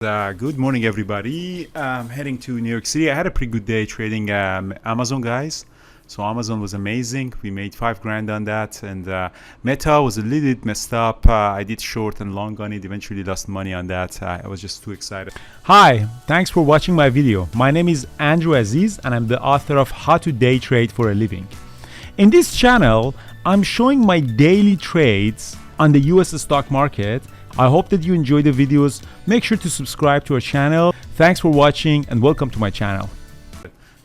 Good morning, everybody. Heading to New York City. I had a pretty good day trading Amazon, guys. So Amazon was amazing. We made 5 grand on that, and Meta was a little bit messed up. I did short and long on it. Eventually lost money on that. I was just too excited. Hi, thanks for watching my video. My name is Andrew Aziz, and I'm the author of How to Day Trade for a Living. In this channel, I'm showing my daily trades on the US stock market. I hope that you enjoy the videos. Make sure to subscribe to our channel. Thanks for watching and welcome to my channel.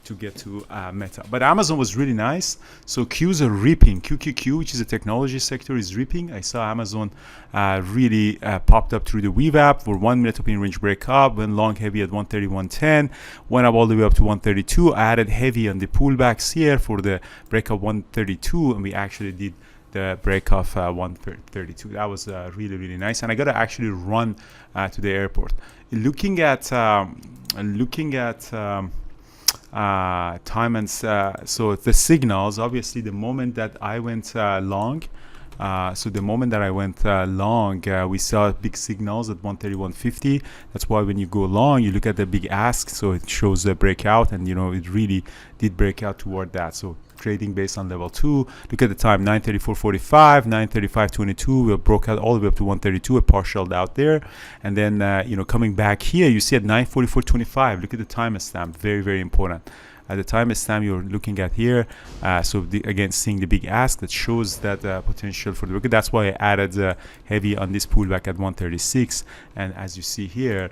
To get to Meta, but Amazon was really nice. So Qs are ripping. QQQ, which is a technology sector, is ripping. I saw Amazon really popped up through the VWAP for 1 minute opening range breakup, went long heavy at 131.10, went up all the way up to 132. I added heavy on the pullbacks here for the breakup 132, and we actually did the break of 132. That was really nice, and I gotta actually run to the airport. Looking at time and so the signals, obviously the moment that I went long, so the moment that I went long, we saw big signals at 131.50. That's why when you go long, you look at the big ask, so it shows a breakout, and you know it really did break out toward that. So trading based on level 2. Look at the time, 9:34.45, 9:35.22. We broke out all the way up to 132. A partialed out there, and then coming back here, you see at 9:44.25. Look at the timestamp. Very important. At the timestamp you're looking at here, again seeing the big ask that shows that potential for the market. That's why I added heavy on this pullback at 136, and as you see here,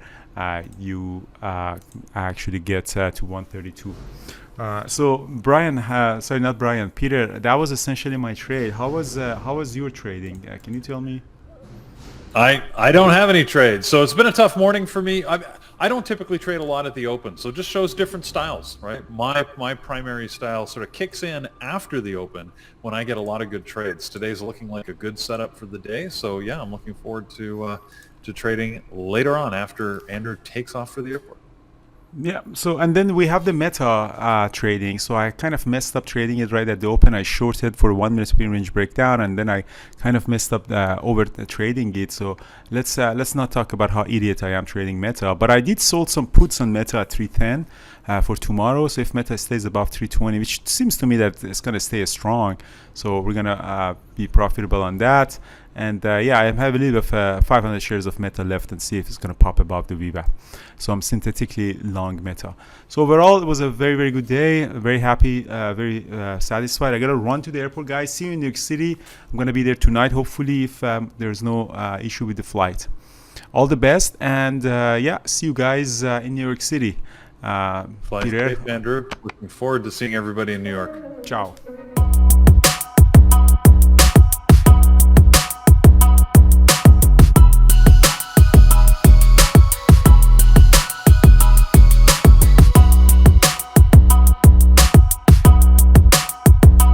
you actually get to 132. So Brian, sorry, not Brian, Peter, that was essentially my trade. How was your trading? Can you tell me? I don't have any trades, so it's been a tough morning for me. I don't typically trade a lot at the open, so it just shows different styles, right? My primary style sort of kicks in after the open when I get a lot of good trades. Today's looking like a good setup for the day, so yeah, I'm looking forward to trading later on after Andrew takes off for the airport. Yeah, so and then we have the Meta trading. So I kind of messed up trading it right at the open. I shorted for 1 minute spin range breakdown, and then I kind of messed up over trading it. So let's not talk about how idiot I am trading Meta. But I did sold some puts on Meta at 310 for tomorrow. So if Meta stays above 320, which seems to me that it's gonna stay strong, so we're gonna be profitable on that. And yeah, I have a little bit of 500 shares of Meta left, and see if it's going to pop above the VWAP. So I'm synthetically long Meta. So overall, it was a very good day. Very happy, very satisfied. I got to run to the airport, guys. See you in New York City. I'm going to be there tonight, hopefully, if there's no issue with the flight. All the best, and yeah, see you guys in New York City. Fly safe, Andrew. Looking forward to seeing everybody in New York. Ciao.